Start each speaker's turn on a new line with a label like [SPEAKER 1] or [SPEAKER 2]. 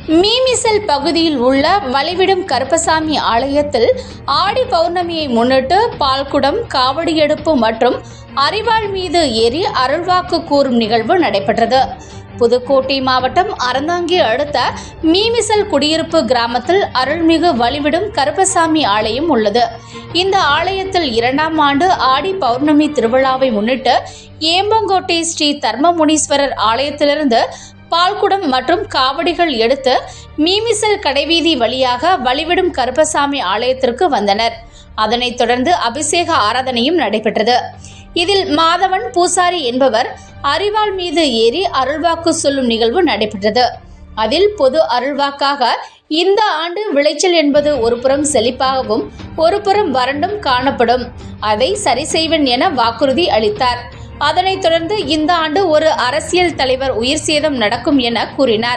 [SPEAKER 1] மீமிசல் பகுதியில் உள்ள வழிவிடும் கருப்பசாமி ஆலயத்தில் ஆடி பௌர்ணமியை முன்னிட்டு பால்குடம், காவடி எடுப்பு மற்றும் அரிவாள் மீது ஏறி அருள்வாக்கு கூறும் நிகழ்வு நடைபெற்றது. புதுக்கோட்டை மாவட்டம் அறந்தாங்கி அடுத்த மீமிசல் குடியிருப்பு கிராமத்தில் அருள்மிகு வழிவிடும் கருப்பசாமி ஆலயம் உள்ளது. இந்த ஆலயத்தில் 2ஆம் ஆண்டு ஆடி பௌர்ணமி திருவிழாவை முன்னிட்டு ஏம்பங்கோட்டை ஸ்ரீ தர்மமுனீஸ்வரர் ஆலயத்திலிருந்து பால்குடம் மற்றும் காவடிகள் எடுத்து மீமிசல் கடைவீதி வழியாக வழிவிடும் கருப்பசாமி ஆலயத்திற்கு வந்தனர். அதனைத் தொடர்ந்து அபிஷேக ஆராதனையும் நடைபெற்றது. இதில் மாதவன் பூசாரி என்பவர் அரிவாள் மீது ஏறி அருள்வாக்கு சொல்லும் நிகழ்வு நடைபெற்றது. அதில் பொது அருள்வாக்காக இந்த ஆண்டு விளைச்சல் என்பது ஒரு புறம் செழிப்பாகவும் ஒரு புறம் வறண்டும் காணப்படும், அதை சரி செய்வேன் என வாக்குறுதி அளித்தார். அதனைத் தொடர்ந்து இந்த ஆண்டு ஒரு அரசியல் தலைவர் உயிர் சேதம் நடக்கும் என கூறினார்.